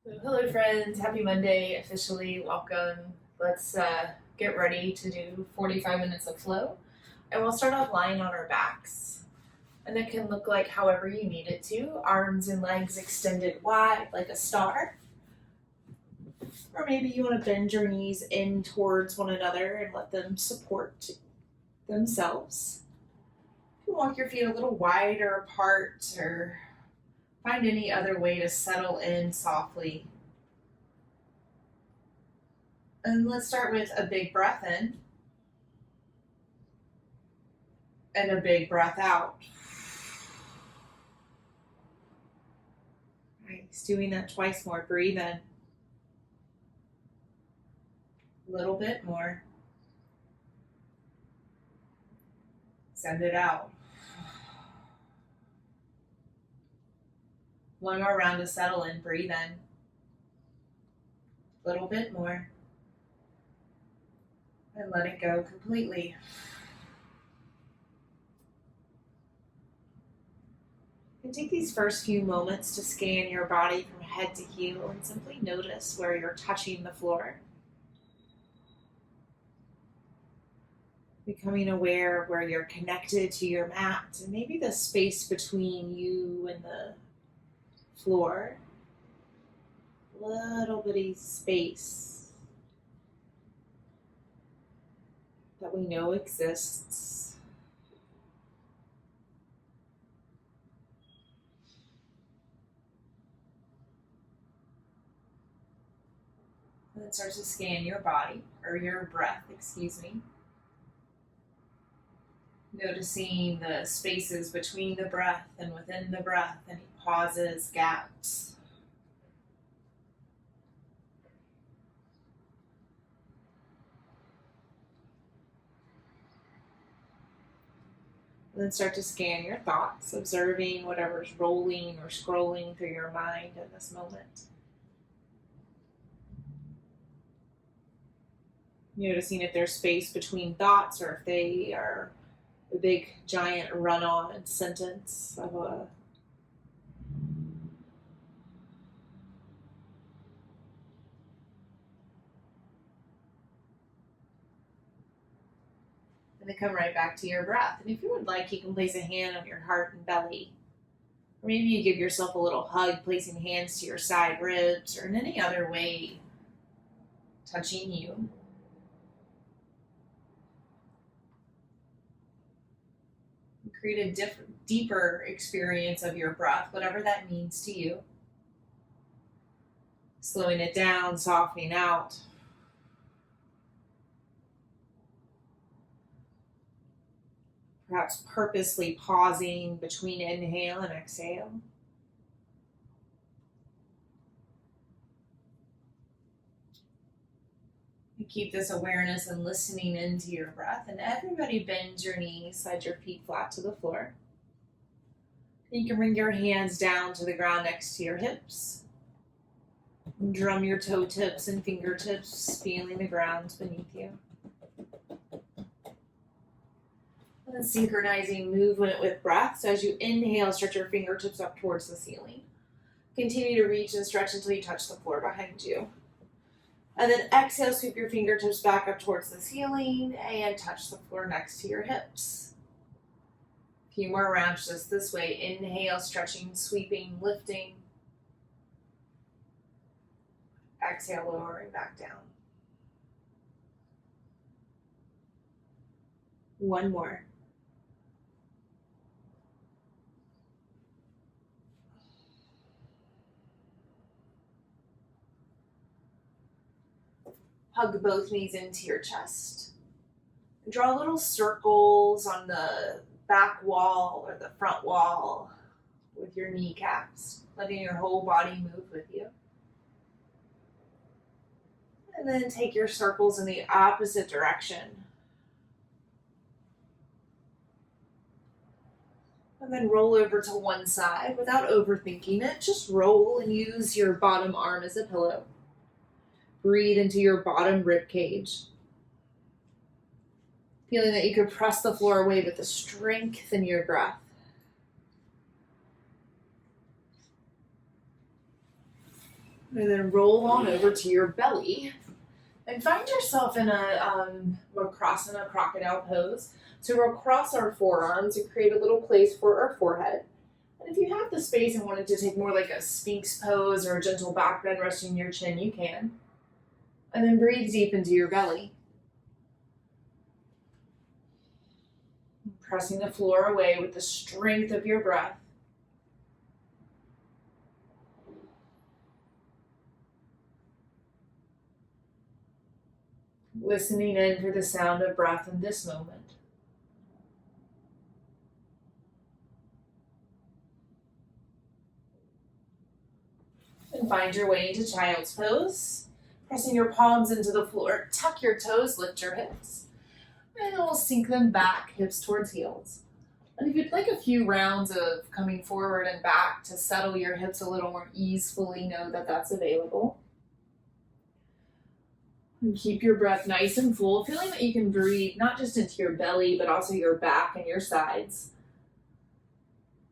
So, hello, friends. Happy Monday. Officially, welcome. Let's get ready to do 45 minutes of flow. And we'll start off lying on our backs. And it can look like however you need it to, arms and legs extended wide like a star. Or maybe you want to bend your knees in towards one another and let them support themselves. You can walk your feet a little wider apart or find any other way to settle in softly. And let's start with a big breath in and a big breath out. Nice. Doing that twice more. Breathe in. A little bit more. Send it out. One more round to settle in. Breathe in. A little bit more. And let it go completely. And take these first few moments to scan your body from head to heel and simply notice where you're touching the floor. Becoming aware of where you're connected to your mat and maybe the space between you and the floor. Little bitty space that we know exists. And then start to scan your body, or your breath, excuse me. Noticing the spaces between the breath and within the breath, any pauses, gaps. And then start to scan your thoughts, observing whatever's rolling or scrolling through your mind in this moment. Noticing if there's space between thoughts or if they are a big, giant run-on sentence of a and then come right back to your breath. And if you would like, you can place a hand on your heart and belly. Or maybe you give yourself a little hug, placing hands to your side ribs or in any other way touching you. Create a deeper experience of your breath, whatever that means to you. Slowing it down, softening out. Perhaps purposely pausing between inhale and exhale. You keep this awareness and listening into your breath. And everybody bend your knees, slide your feet flat to the floor. You can bring your hands down to the ground next to your hips. Drum your toe tips and fingertips, feeling the ground beneath you. And then synchronizing movement with breath. So as you inhale, stretch your fingertips up towards the ceiling. Continue to reach and stretch until you touch the floor behind you. And then exhale, sweep your fingertips back up towards the ceiling and touch the floor next to your hips. A few more rounds just this way. Inhale, stretching, sweeping, lifting. Exhale, lowering back down. One more. Hug both knees into your chest. Draw little circles on the back wall or the front wall with your kneecaps, letting your whole body move with you. And then take your circles in the opposite direction. And then roll over to one side without overthinking it. Just roll and use your bottom arm as a pillow. Breathe into your bottom rib cage. Feeling that you could press the floor away with the strength in your breath. And then roll on over to your belly and find yourself in we're crossing a crocodile pose. So we'll cross our forearms and create a little place for our forehead. And if you have the space and wanted to take more like a Sphinx pose or a gentle back bend resting your chin, you can. And then breathe deep into your belly. Pressing the floor away with the strength of your breath. Listening in for the sound of breath in this moment. And find your way into child's pose. Pressing your palms into the floor, tuck your toes, lift your hips. And we'll sink them back, hips towards heels. And if you'd like a few rounds of coming forward and back to settle your hips a little more easily, know that that's available. And keep your breath nice and full, feeling that you can breathe not just into your belly, but also your back and your sides.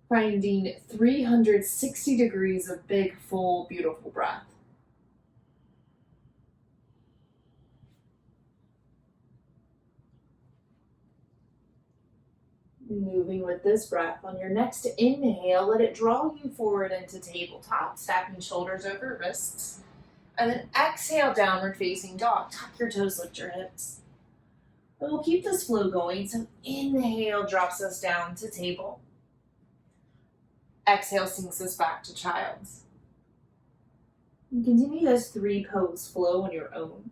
Finding 360 degrees of big, full, beautiful breath. Moving with this breath. On your next inhale, let it draw you forward into tabletop, stacking shoulders over wrists. And then exhale, downward facing dog. Tuck your toes, lift your hips. And we'll keep this flow going. So inhale drops us down to table. Exhale sinks us back to child's. And continue this 3-pose flow on your own.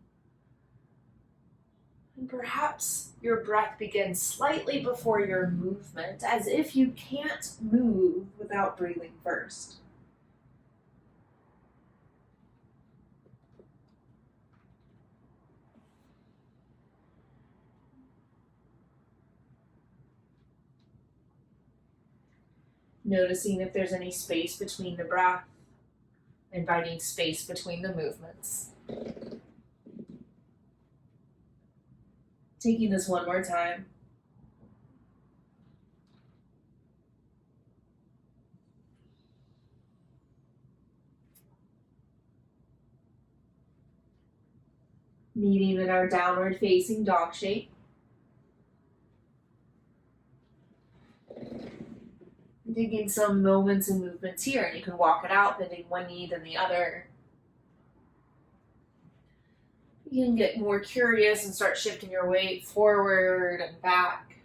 And perhaps your breath begins slightly before your movement, as if you can't move without breathing first. Noticing if there's any space between the breath, inviting space between the movements. Taking this one more time. Meeting in our downward facing dog shape. Taking some moments and movements here, and you can walk it out, bending one knee then the other. You can get more curious and start shifting your weight forward and back.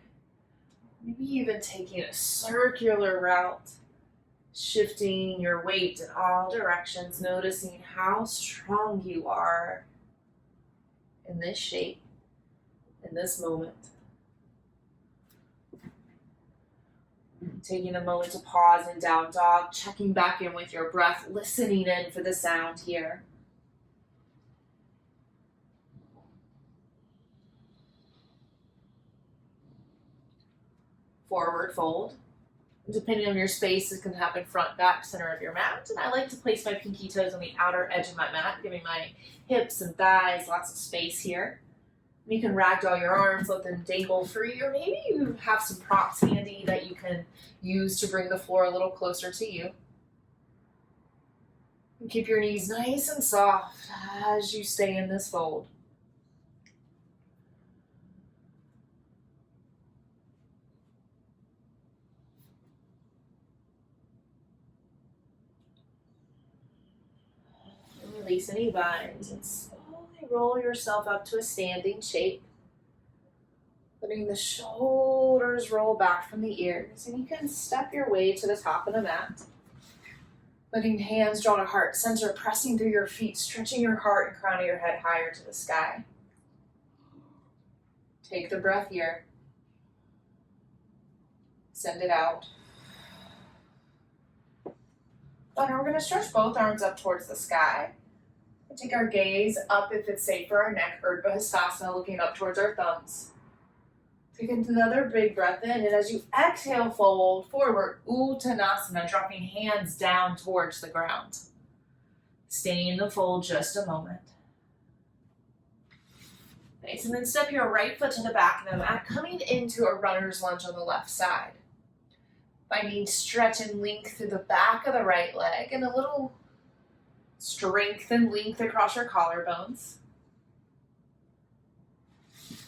Maybe even taking a circular route, shifting your weight in all directions, noticing how strong you are in this shape, in this moment. Taking a moment to pause in down dog, checking back in with your breath, listening in for the sound here. Forward fold. Depending on your space, it can happen front, back, center of your mat. And I like to place my pinky toes on the outer edge of my mat, giving my hips and thighs lots of space here. You can ragdoll your arms, let them dangle free, or maybe you have some props handy that you can use to bring the floor a little closer to you. And keep your knees nice and soft as you stay in this fold. And release any binds and slowly roll yourself up to a standing shape. Letting the shoulders roll back from the ears, and you can step your way to the top of the mat. Letting hands draw to heart center, pressing through your feet, stretching your heart and crown of your head higher to the sky. Take the breath here. Send it out. And we're going to stretch both arms up towards the sky. And take our gaze up if it's safe for our neck, Urdhva Hastasana, looking up towards our thumbs. Take another big breath in, and as you exhale, fold forward, Uttanasana, dropping hands down towards the ground. Stay in the fold just a moment. Nice, and then step your right foot to the back of the mat, coming into a runner's lunge on the left side. Finding stretch and length through the back of the right leg, and a little Strength and length across your collarbones.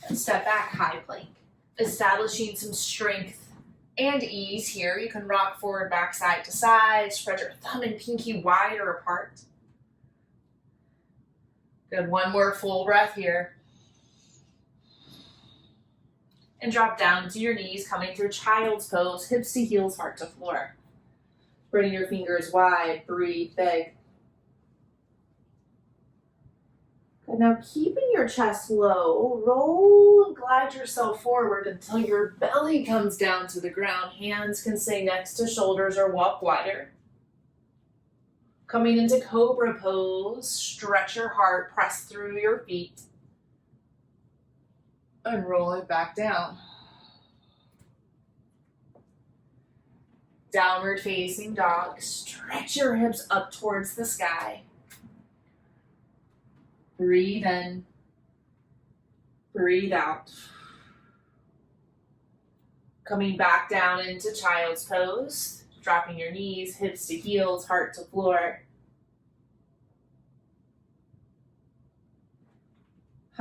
And step back, high plank. Establishing some strength and ease here. You can rock forward, back, side to side. Spread your thumb and pinky wider apart. Good, one more full breath here. And drop down to your knees, coming through child's pose, hips to heels, heart to floor. Bring your fingers wide, breathe big. Good, now keeping your chest low, roll and glide yourself forward until your belly comes down to the ground. Hands can stay next to shoulders or walk wider. Coming into cobra pose, stretch your heart, press through your feet. And roll it back down. Downward facing dog. Stretch your hips up towards the sky. Breathe in. Breathe out. Coming back down into child's pose. Dropping your knees, hips to heels, heart to floor.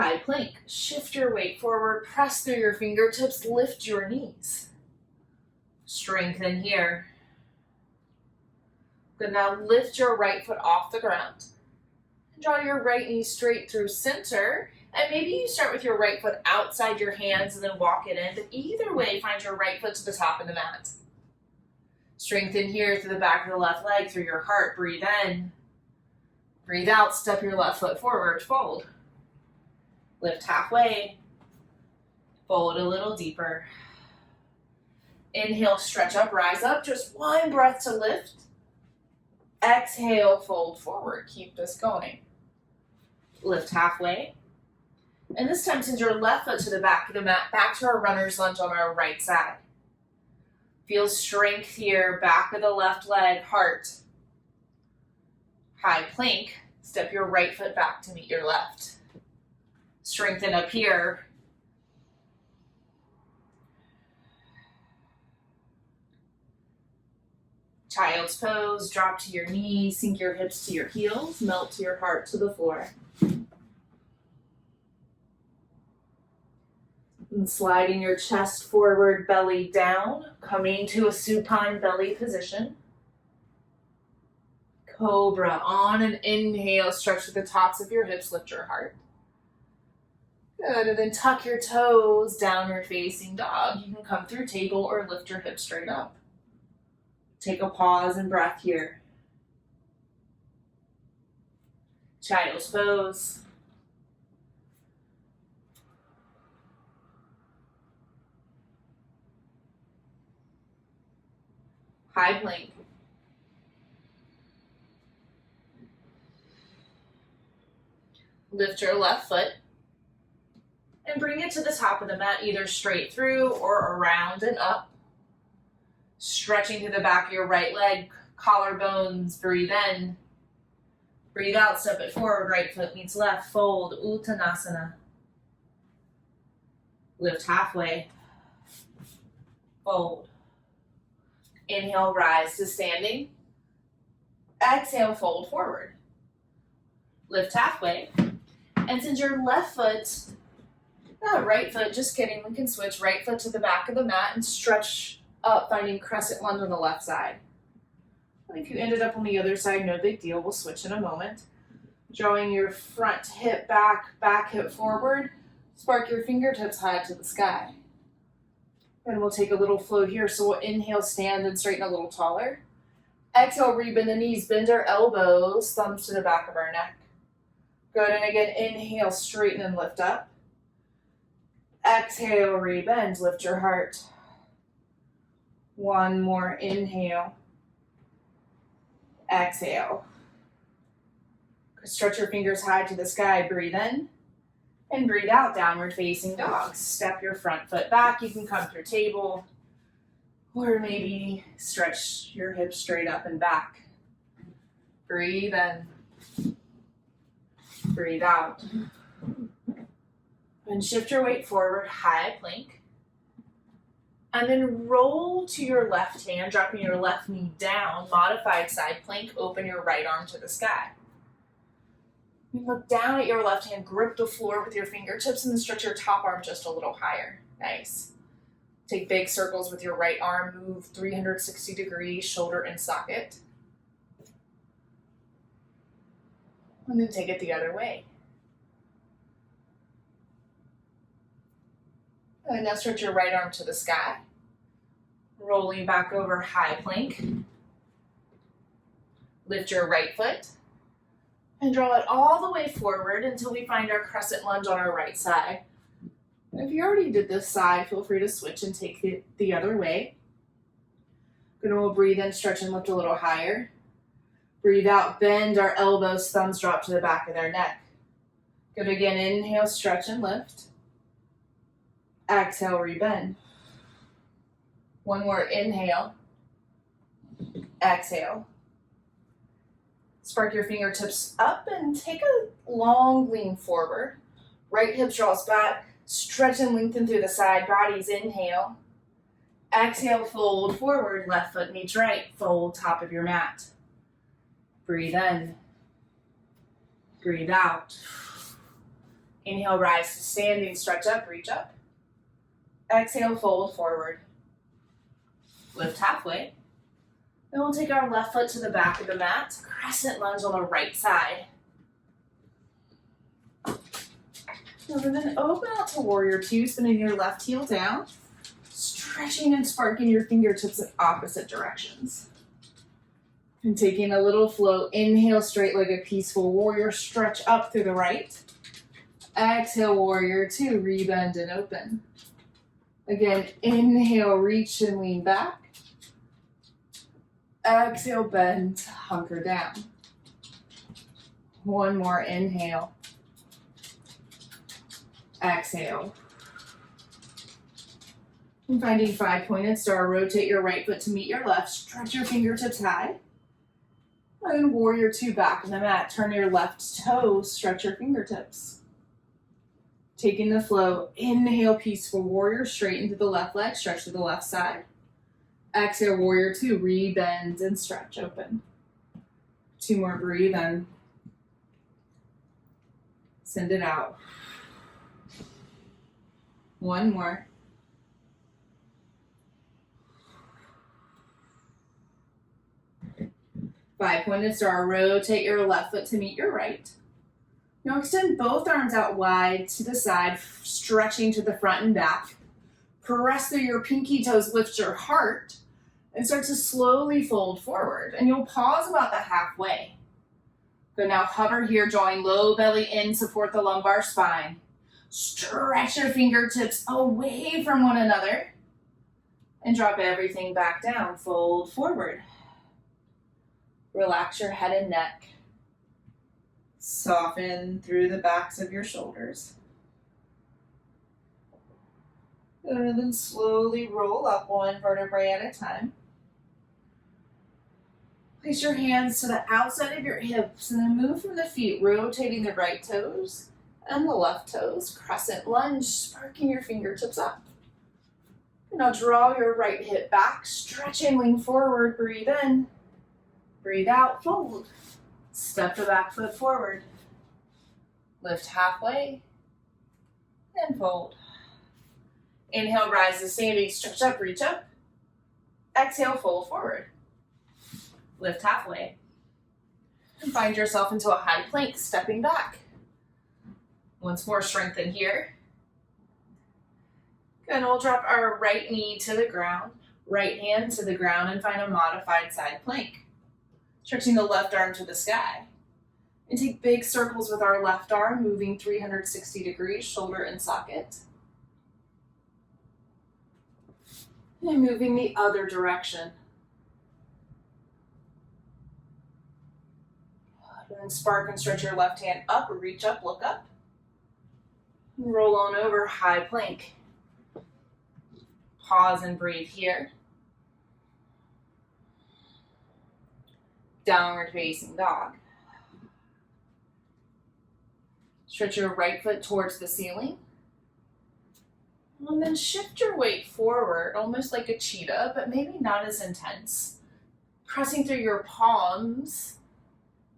High plank. Shift your weight forward, press through your fingertips, lift your knees. Strengthen here. Good, now lift your right foot off the ground. Draw your right knee straight through center, and maybe you start with your right foot outside your hands and then walk it in, but either way, find your right foot to the top of the mat. Strengthen here through the back of the left leg, through your heart. Breathe in. Breathe out, step your left foot forward, fold. Lift halfway, fold a little deeper. Inhale, stretch up, rise up, just one breath to lift. Exhale, fold forward, keep this going. Lift halfway. And this time, send your left foot to the back of the mat, back to our runner's lunge on our right side. Feel strength here, back of the left leg, heart. High plank, step your right foot back to meet your left. Strengthen up here. Child's pose, drop to your knees, sink your hips to your heels, melt your heart to the floor. And sliding your chest forward, belly down, coming to a supine belly position. Cobra, on an inhale, stretch to the tops of your hips, lift your heart. Good, and then tuck your toes, downward facing dog. You can come through table or lift your hips straight up. Take a pause and breath here. Child's pose. High plank. Lift your left foot and bring it to the top of the mat, either straight through or around and up. Stretching through the back of your right leg, collarbones, breathe in. Breathe out, step it forward, right foot meets left, fold, Uttanasana. Lift halfway, fold. Inhale, rise to standing. Exhale, fold forward. Lift halfway. And send your left foot, right foot, just kidding, we can switch right foot to the back of the mat and stretch up, finding crescent lunge on the left side. And if you ended up on the other side, no big deal, we'll switch in a moment. Drawing your front hip back, back hip forward, spark your fingertips high to the sky. And we'll take a little flow here, so we'll inhale, stand and straighten a little taller. Exhale, rebend the knees, bend our elbows, thumbs to the back of our neck. Good, and again, inhale, straighten and lift up. Exhale, rebend, lift your heart. One more inhale. Exhale. Stretch your fingers high to the sky, breathe in. And breathe out, downward facing dog. Step your front foot back, you can come through table. Or maybe stretch your hips straight up and back. Breathe in. Breathe out. And shift your weight forward, high plank. And then roll to your left hand, dropping your left knee down, modified side plank, open your right arm to the sky. You look down at your left hand, grip the floor with your fingertips, and then stretch your top arm just a little higher. Nice. Take big circles with your right arm, move 360 degrees, shoulder in socket. And then take it the other way. And now stretch your right arm to the sky. Rolling back over high plank. Lift your right foot and draw it all the way forward until we find our crescent lunge on our right side. If you already did this side, feel free to switch and take it the other way. We'll breathe in, stretch and lift a little higher. Breathe out, bend our elbows, thumbs drop to the back of their neck. Good, again, inhale, stretch and lift. Exhale, rebend. One more, inhale. Exhale. Spark your fingertips up and take a long lean forward. Right hip draws back. Stretch and lengthen through the side bodies. Inhale. Exhale, fold forward. Left foot meets right. Fold top of your mat. Breathe in. Breathe out. Inhale, rise to standing. Stretch up, reach up. Exhale, fold forward. Lift halfway. Then we'll take our left foot to the back of the mat. Crescent lunge on the right side. And then open out to warrior two, spinning your left heel down, stretching and sparking your fingertips in opposite directions. And taking a little flow, inhale, straight legged peaceful warrior, stretch up through the right. Exhale, warrior two, rebend and open. Again, inhale, reach and lean back. Exhale, bend, hunker down. One more, inhale. Exhale. And finding 5-pointed star, rotate your right foot to meet your left, stretch your fingertips high. And warrior two, back on the mat, turn your left toes, stretch your fingertips. Taking the flow, inhale, peaceful warrior, straighten to the left leg, stretch to the left side. Exhale, warrior two, rebend and stretch, open. Two more, breathe in. Send it out. One more. Five-pointed star, rotate your left foot to meet your right. Now extend both arms out wide to the side, stretching to the front and back. Press through your pinky toes, lift your heart, and start to slowly fold forward. And you'll pause about the halfway. Good, now hover here, drawing low belly in, support the lumbar spine. Stretch your fingertips away from one another. And drop everything back down, fold forward. Relax your head and neck. Soften through the backs of your shoulders. And then slowly roll up one vertebrae at a time. Place your hands to the outside of your hips and then move from the feet, rotating the right toes and the left toes. Crescent lunge, sparking your fingertips up. Now draw your right hip back, stretch and lean forward, breathe in. Breathe out, fold. Step the back foot forward. Lift halfway and fold. Inhale, rise to standing, stretch up, reach up. Exhale, fold forward. Lift halfway. And find yourself into a high plank, stepping back. Once more, strengthen here. And we'll drop our right knee to the ground, right hand to the ground, and find a modified side plank. Stretching the left arm to the sky. And take big circles with our left arm, moving 360 degrees, shoulder in socket. And moving the other direction. And then spark and stretch your left hand up, reach up, look up. And roll on over, high plank. Pause and breathe here. Downward facing dog. Stretch your right foot towards the ceiling. And then shift your weight forward, almost like a cheetah, but maybe not as intense. Pressing through your palms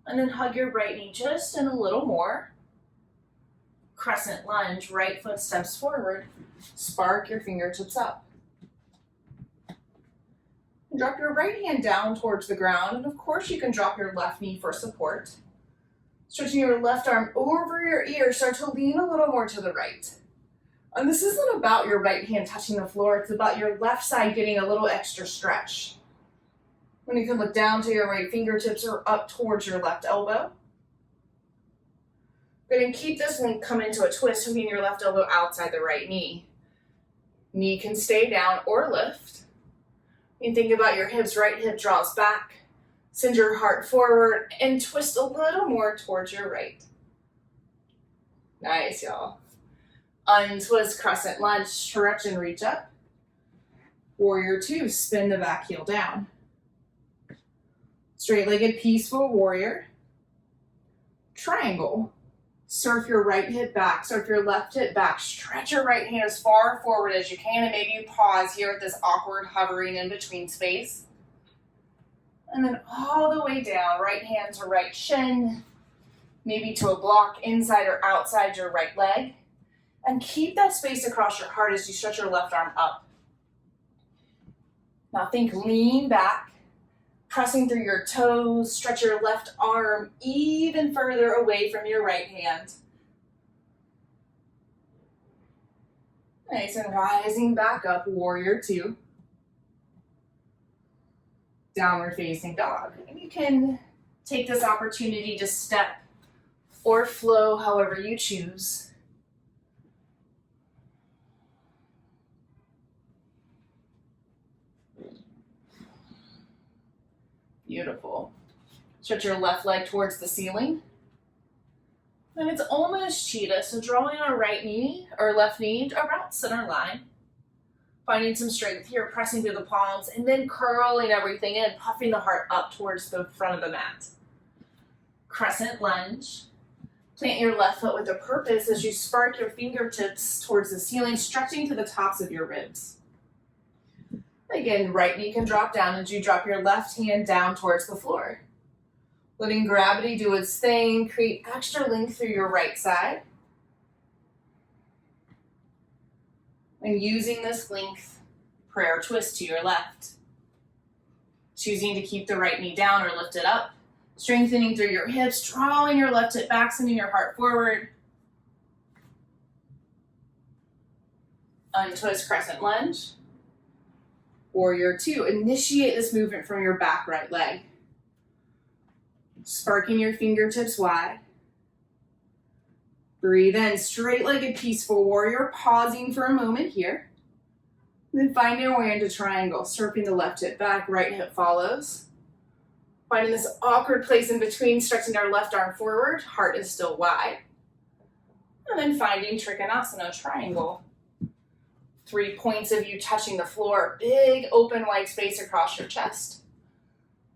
And then hug your right knee just in a little more. Crescent lunge, right foot steps forward. Spark your fingertips up. And drop your right hand down towards the ground. And of course you can drop your left knee for support. Stretching your left arm over your ear, start to lean a little more to the right. And this isn't about your right hand touching the floor, it's about your left side getting a little extra stretch. When you can look down to your right fingertips or up towards your left elbow. Go ahead and keep this one come into a twist, hooking your left elbow outside the right knee. Knee can stay down or lift. You can think about your hips, right hip draws back. Send your heart forward and twist a little more towards your right. Nice, y'all. Untwist, crescent lunge, stretch and reach up. Warrior two, spin the back heel down. Straight-legged peaceful warrior. Triangle. Surf your right hip back, surf your left hip back. Stretch your right hand as far forward as you can, and maybe you pause here at this awkward hovering in between space. And then all the way down, right hand to right shin, maybe to a block inside or outside your right leg. And keep that space across your heart as you stretch your left arm up. Now think lean back, pressing through your toes, stretch your left arm even further away from your right hand. Nice, and rising back up, warrior two. Downward facing dog. And you can take this opportunity to step or flow however you choose. Beautiful. Stretch your left leg towards the ceiling. And it's almost cheetah, so drawing our right knee or left knee around center line. Finding some strength here, pressing through the palms, and then curling everything in, puffing the heart up towards the front of the mat. Crescent lunge. Plant your left foot with a purpose as you spark your fingertips towards the ceiling, stretching to the tops of your ribs. Again, right knee can drop down as you drop your left hand down towards the floor. Letting gravity do its thing, create extra length through your right side. And using this length, prayer twist to your left. Choosing to keep the right knee down or lift it up. Strengthening through your hips, drawing your left hip back, sending your heart forward. Untwist, crescent lunge. Warrior two, initiate this movement from your back right leg. Sparking your fingertips wide. Breathe in, straight-legged peaceful warrior, pausing for a moment here. Then find your way into triangle, surfing the left hip back, right hip follows. Finding this awkward place in between, stretching our left arm forward, heart is still wide. And then finding Trikonasana, triangle. 3 points of you touching the floor, big open wide space across your chest.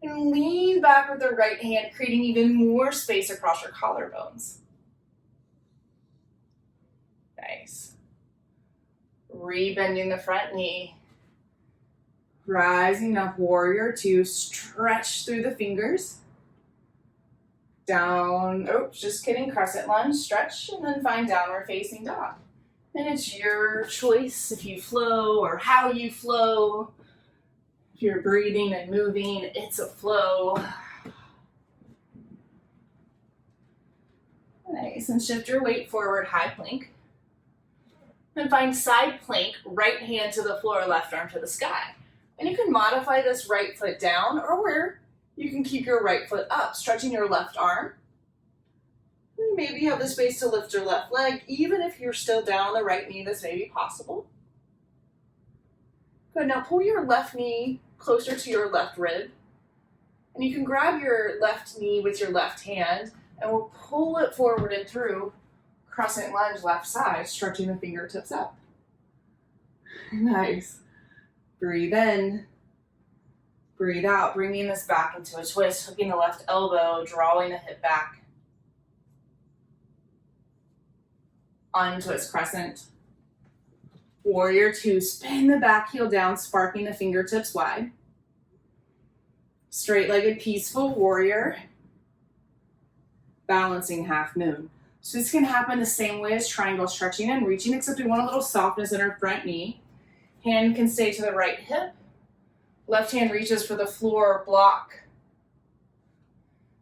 And lean back with the right hand, creating even more space across your collarbones. Nice. Rebending the front knee. Rising up, warrior two, stretch through the fingers. Down, just kidding, crescent lunge, stretch, and then find downward facing dog. And it's your choice if you flow or how you flow. If you're breathing and moving, it's a flow. Nice, and shift your weight forward, high plank. And find side plank, right hand to the floor, left arm to the sky. And you can modify this right foot down, or you can keep your right foot up, stretching your left arm. Maybe you have the space to lift your left leg. Even if you're still down on the right knee, this may be possible. Good, now pull your left knee closer to your left rib. And you can grab your left knee with your left hand, and we'll pull it forward and through. Crescent lunge, left side, stretching the fingertips up. Nice. Breathe in. Breathe out, bringing this back into a twist, hooking the left elbow, drawing the hip back. Untwist, crescent. Warrior two, spin the back heel down, sparking the fingertips wide. Straight-legged peaceful warrior. balancing half moon. So this can happen the same way as triangle stretching and reaching, except we want a little softness in our front knee. Hand can stay to the right hip. Left hand reaches for the floor block.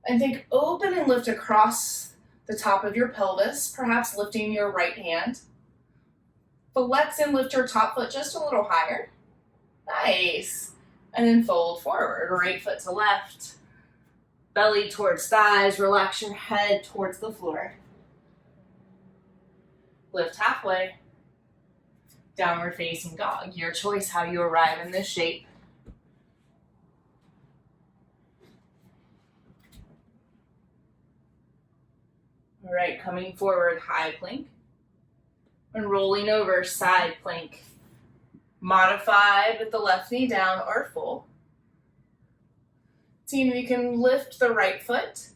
And think open and lift across the top of your pelvis, perhaps lifting your right hand. Flex and lift your top foot just a little higher. Nice. And then fold forward, right foot to left. Belly towards thighs, relax your head towards the floor. Lift halfway. Downward facing dog. Your choice how you arrive in this shape. All right, coming forward, high plank. And rolling over, side plank. Modified with the left knee down or full. See if you can lift the right foot.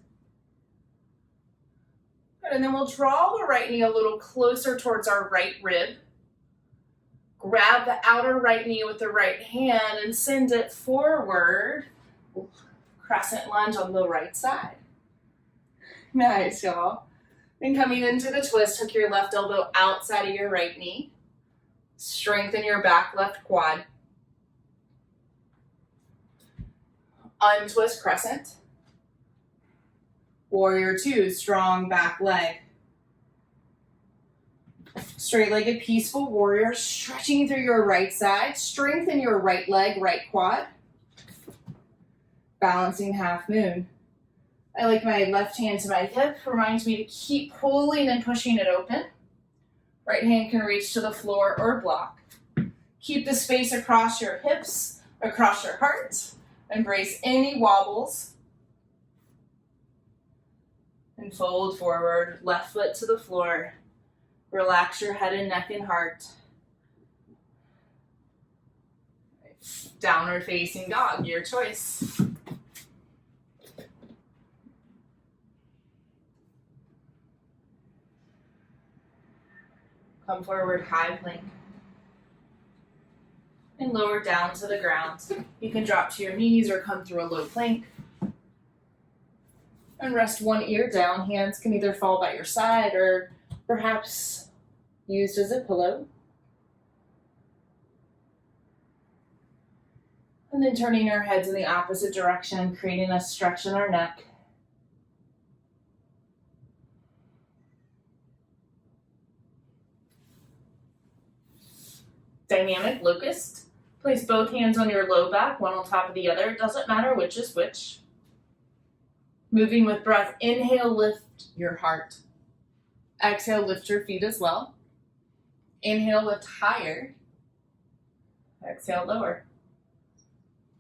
Good, and then we'll draw the right knee a little closer towards our right rib. Grab the outer right knee with the right hand and send it forward. Crescent lunge on the right side. Nice, y'all. Then coming into the twist, hook your left elbow outside of your right knee. Strengthen your back left quad. Untwist crescent. Warrior two, strong back leg. Straight-legged peaceful warrior, stretching through your right side. Strengthen your right leg, right quad. Balancing half moon. I like my left hand to my hip. Reminds me to keep pulling and pushing it open. Right hand can reach to the floor or block. Keep the space across your hips, across your heart. Embrace any wobbles. And fold forward, left foot to the floor. Relax your head and neck and heart. Downward facing dog, your choice. Come forward, high plank. And lower down to the ground. You can drop to your knees or come through a low plank. And rest one ear down. Hands can either fall by your side or perhaps used as a pillow. And then turning our heads in the opposite direction, creating a stretch in our neck. Dynamic locust. Place both hands on your low back, one on top of the other. It doesn't matter which is which. Moving with breath, inhale, lift your heart. Exhale, lift your feet as well. Inhale, lift higher. Exhale, lower.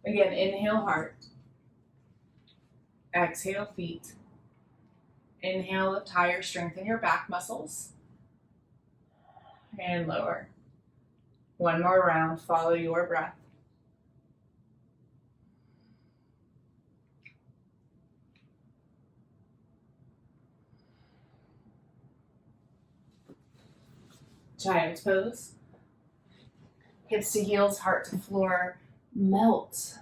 Again, inhale, heart. Exhale, feet. Inhale, lift higher, strengthen your back muscles. And lower. One more round, follow your breath. Child's pose. Hips to heels, heart to floor. Melt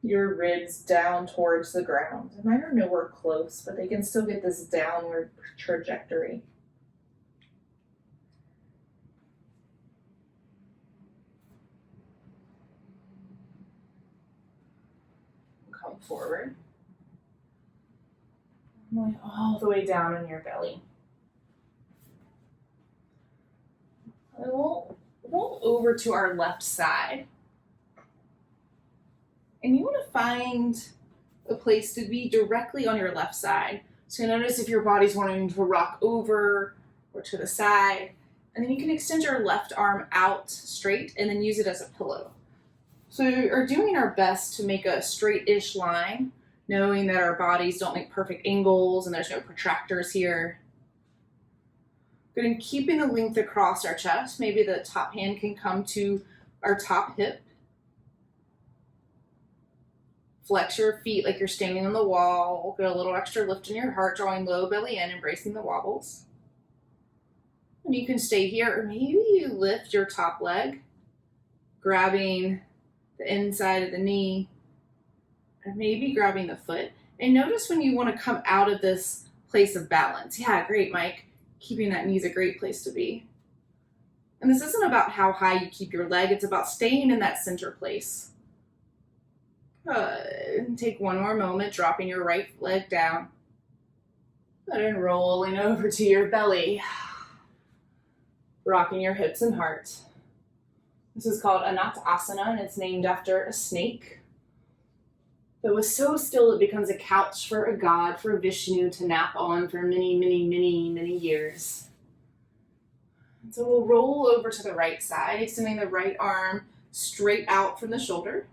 your ribs down towards the ground. And mine are nowhere close, but they can still get this downward trajectory. Come forward. Going all the way down in your belly. And we'll roll over to our left side. And you want to find a place to be directly on your left side. So notice if your body's wanting to rock over or to the side. And then you can extend your left arm out straight and then use it as a pillow. So we're doing our best to make a straight-ish line, knowing that our bodies don't make perfect angles and there's no protractors here. Good, and keeping the length across our chest. Maybe the top hand can come to our top hip. Flex your feet like you're standing on the wall. Get a little extra lift in your heart, drawing low belly in, embracing the wobbles. And you can stay here, or maybe you lift your top leg, grabbing the inside of the knee, and maybe grabbing the foot. And notice when you want to come out of this place of balance. Yeah, great, Mike. Keeping that knee is a great place to be. And this isn't about how high you keep your leg, it's about staying in that center place. Good. Take one more moment, dropping your right leg down. Good, and rolling over to your belly. Rocking your hips and heart. This is called Anatasana, and it's named after a snake that was so still it becomes a couch for a god, for Vishnu to nap on for many, many, many, many years. So we'll roll over to the right side, extending the right arm straight out from the shoulder.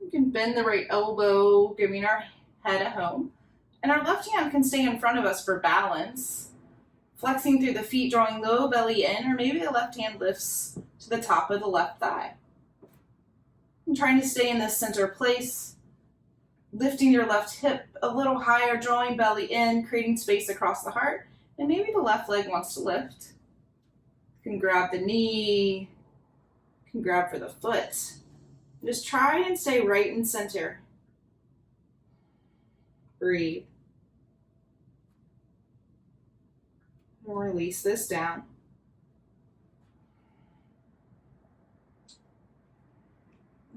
You can bend the right elbow, giving our head a home. And our left hand can stay in front of us for balance, flexing through the feet, drawing low belly in, or maybe the left hand lifts to the top of the left thigh. And trying to stay in this center place, lifting your left hip a little higher, drawing belly in, creating space across the heart. And maybe the left leg wants to lift. You can grab the knee, you can grab for the foot. Just try and stay right in center. Breathe. And release this down.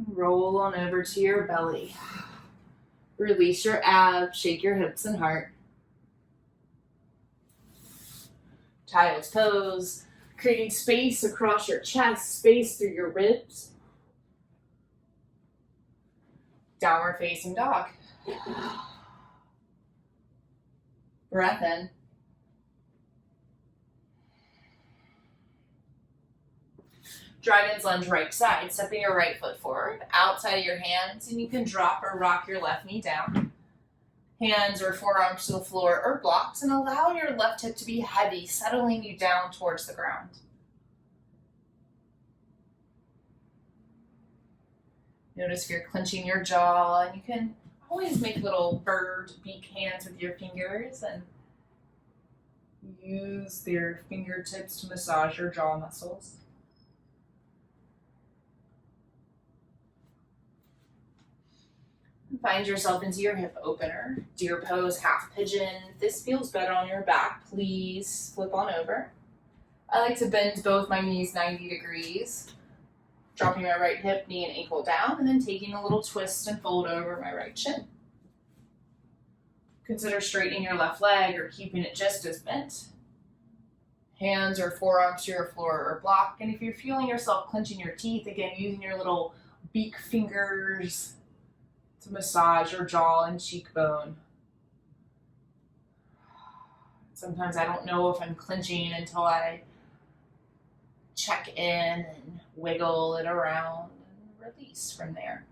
Roll on over to your belly. Release your abs, shake your hips and heart. Child's pose, creating space across your chest, space through your ribs. Downward facing dog. Breath in. Dragon's lunge right side, stepping your right foot forward, outside of your hands, and you can drop or rock your left knee down. Hands or forearms to the floor or blocks, and allow your left hip to be heavy, settling you down towards the ground. Notice if you're clenching your jaw, and you can always make little bird beak hands with your fingers and use your fingertips to massage your jaw muscles. Find yourself into your hip opener. Deer pose, half pigeon. If this feels better on your back, please flip on over. I like to bend both my knees 90 degrees, dropping my right hip, knee, and ankle down, and then taking a little twist and fold over my right shin. Consider straightening your left leg or keeping it just as bent. Hands or forearms to your floor or block. And if you're feeling yourself clenching your teeth, again, using your little beak fingers to massage your jaw and cheekbone. Sometimes I don't know if I'm clenching until I check in and wiggle it around and release from there.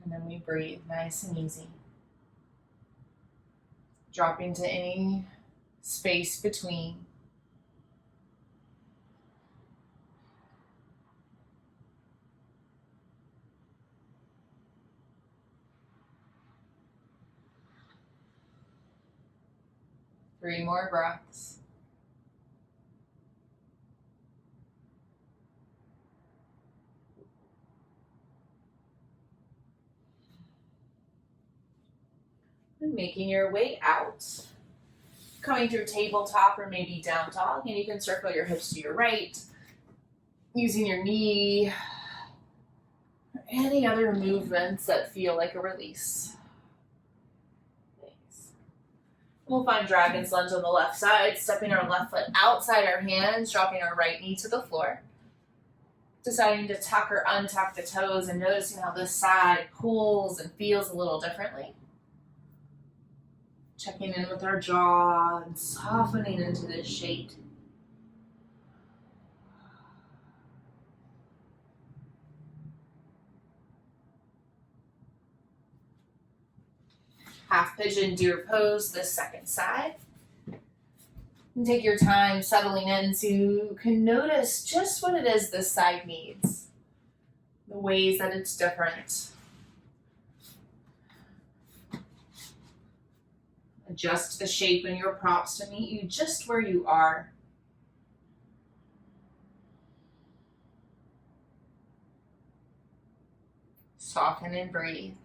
And then we breathe nice and easy. Dropping to any space between. Three more breaths. And making your way out. Coming through tabletop or maybe down dog, and you can circle your hips to your right, using your knee, or any other movements that feel like a release. We'll find dragon's lunge on the left side, stepping our left foot outside our hands, dropping our right knee to the floor. Deciding to tuck or untuck the toes and noticing how this side pulls and feels a little differently. Checking in with our jaw and softening into this shape. Half pigeon deer pose, the second side. And take your time settling in so you can notice just what it is this side needs. The ways that it's different. Adjust the shape and your props to meet you just where you are. Soften and breathe.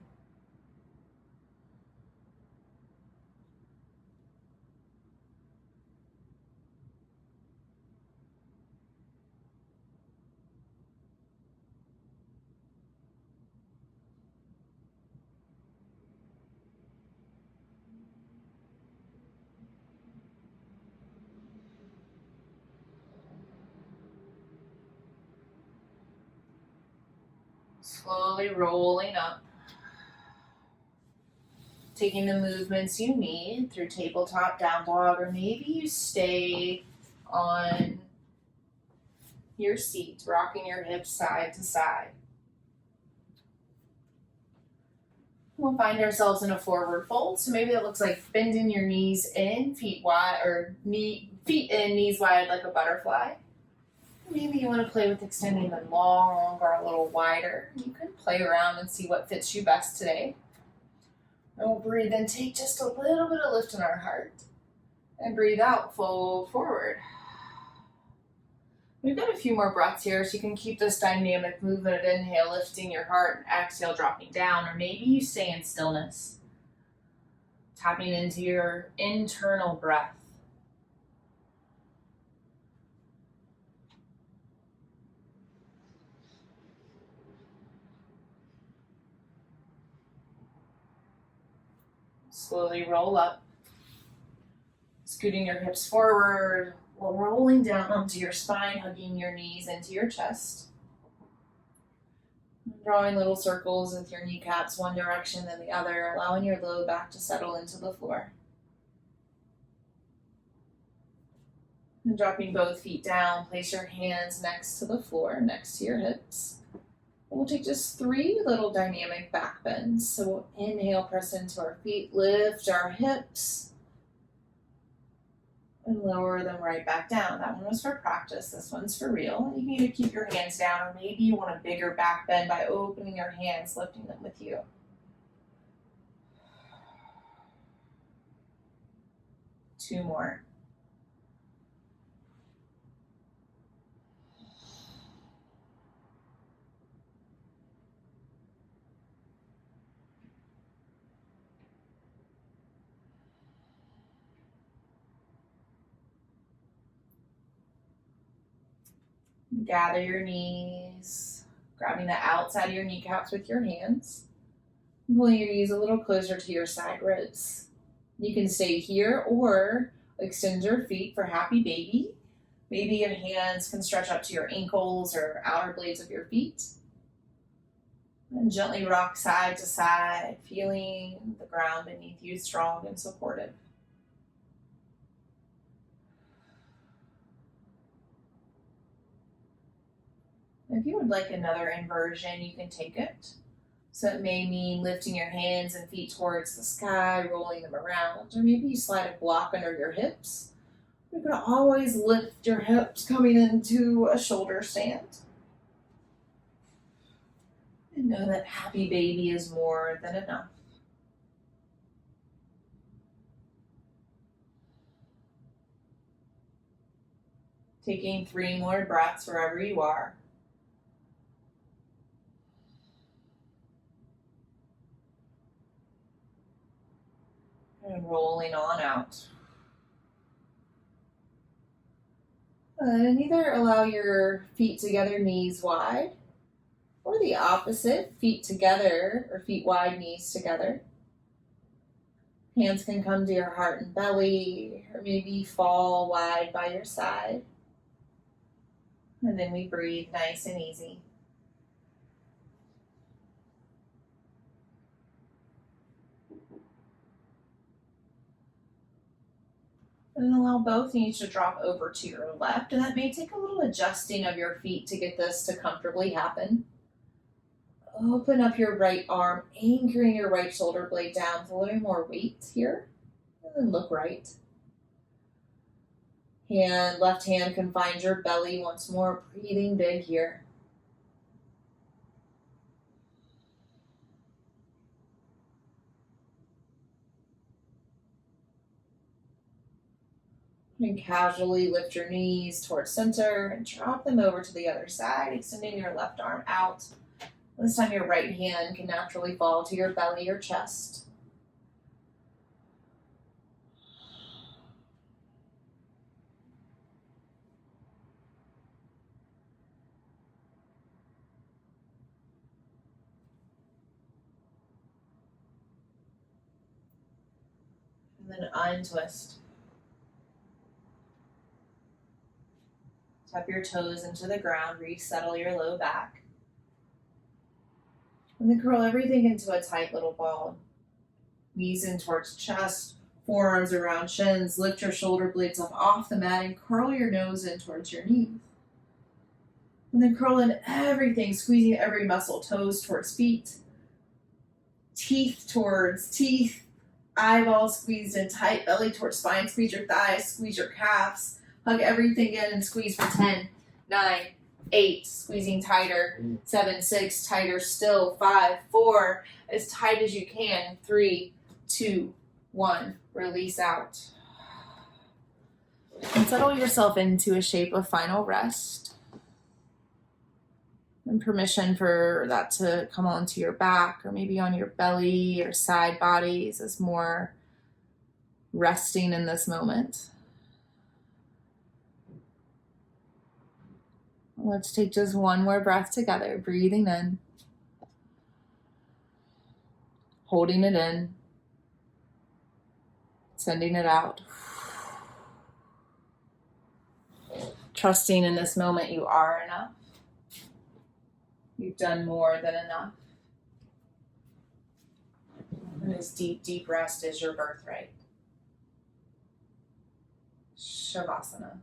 Slowly rolling up. Taking the movements you need through tabletop, down dog, or maybe you stay on your seat, rocking your hips side to side. We'll find ourselves in a forward fold. So maybe that looks like bending your knees in, feet wide, or feet in, knees wide like a butterfly. Maybe you want to play with extending them long or a little wider. You can play around and see what fits you best today. And we'll breathe in, take just a little bit of lift in our heart. And breathe out, fold forward. We've got a few more breaths here, so you can keep this dynamic movement of inhale, lifting your heart, and exhale, dropping down. Or maybe you stay in stillness, tapping into your internal breath. Slowly roll up, scooting your hips forward, while rolling down onto your spine, hugging your knees into your chest. Drawing little circles with your kneecaps one direction then the other, allowing your low back to settle into the floor. And dropping both feet down, place your hands next to the floor, next to your hips. We'll take just 3 little dynamic back bends. So we'll inhale, press into our feet, lift our hips, and lower them right back down. That one was for practice. This one's for real. You need to keep your hands down, or maybe you want a bigger back bend by opening your hands, lifting them with you. Two more. Gather your knees, grabbing the outside of your kneecaps with your hands. Pulling your knees a little closer to your side ribs. You can stay here or extend your feet for happy baby. Maybe your hands can stretch up to your ankles or outer blades of your feet. And gently rock side to side, feeling the ground beneath you strong and supportive. If you would like another inversion, you can take it. So it may mean lifting your hands and feet towards the sky, rolling them around, or maybe you slide a block under your hips. You can always lift your hips coming into a shoulder stand. And know that happy baby is more than enough. Taking 3 more breaths wherever you are. And rolling on out. And either allow your feet together, knees wide, or the opposite, feet together, or feet wide, knees together. Hands can come to your heart and belly, or maybe fall wide by your side. And then we breathe nice and easy. And allow both knees to drop over to your left. And that may take a little adjusting of your feet to get this to comfortably happen. Open up your right arm, anchoring your right shoulder blade down with a little more weight here. And then look right. Left hand can find your belly once more, breathing big here. And casually lift your knees towards center and drop them over to the other side, extending your left arm out. This time your right hand can naturally fall to your belly or chest. And then untwist. Tap your toes into the ground, resettle your low back. And then curl everything into a tight little ball. Knees in towards chest, forearms around shins, lift your shoulder blades up off the mat and curl your nose in towards your knees. And then curl in everything, squeezing every muscle, toes towards feet, teeth towards teeth, eyeballs squeezed in tight, belly towards spine, squeeze your thighs, squeeze your calves. Hug everything in and squeeze for 10, 9, 8, squeezing tighter, 7, 6, tighter still, 5, 4, as tight as you can, 3, 2, 1, release out. And settle yourself into a shape of final rest. And permission for that to come onto your back or maybe on your belly or side bodies as more resting in this moment. Let's take just one more breath together, breathing in, holding it in, sending it out. Trusting in this moment you are enough. You've done more than enough. And this deep, deep rest is your birthright. Shavasana.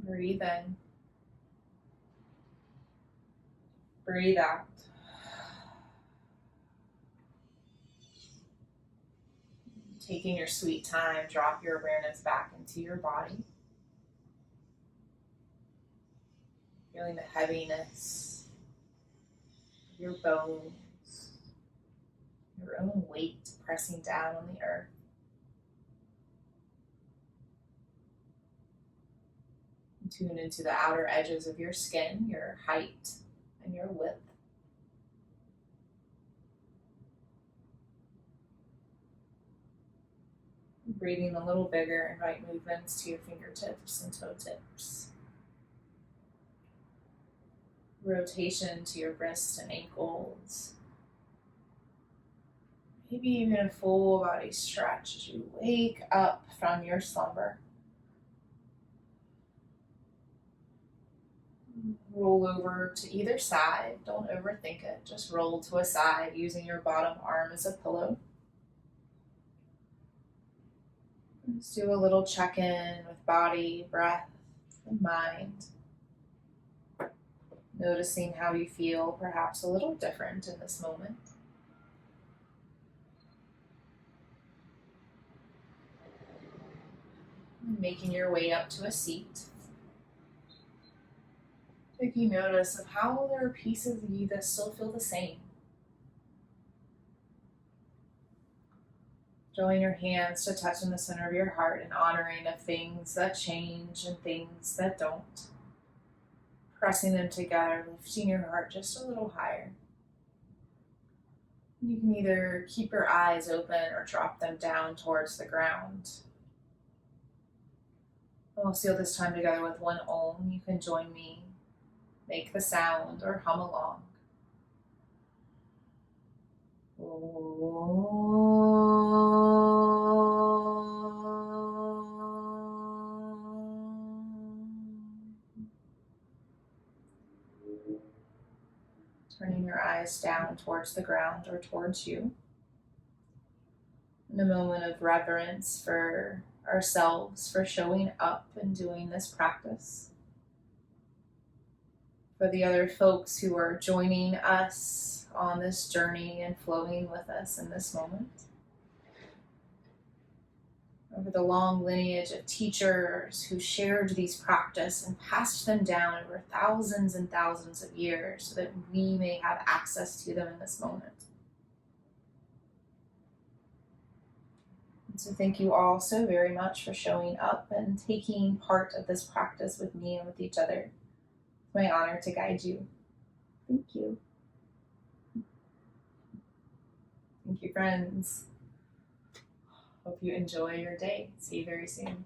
Breathe in. Breathe out. Taking your sweet time, drop your awareness back into your body. Feeling the heaviness of your bones, your own weight pressing down on the earth. Tune into the outer edges of your skin, your height and your width. Breathing a little bigger, invite movements to your fingertips and toe tips. Rotation to your wrists and ankles. Maybe even a full body stretch as you wake up from your slumber. Roll over to either side. Don't overthink it. Just roll to a side using your bottom arm as a pillow. Let's do a little check-in with body, breath, and mind. Noticing how you feel perhaps a little different in this moment. making your way up to a seat. Taking notice of how there are pieces of you that still feel the same. Drawing your hands to touch in the center of your heart and honoring of things that change and things that don't. Pressing them together, lifting your heart just a little higher. You can either keep your eyes open or drop them down towards the ground. And we'll seal this time together with one Om. You can join me, make the sound, or hum along. Turning your eyes down towards the ground or towards you. In a moment of reverence for ourselves, for showing up and doing this practice. For the other folks who are joining us on this journey and flowing with us in this moment. Over the long lineage of teachers who shared these practices and passed them down over thousands and thousands of years so that we may have access to them in this moment. And so thank you all so very much for showing up and taking part of this practice with me and with each other. It's my honor to guide you. Thank you. Thank you, friends. Hope you enjoy your day. See you very soon.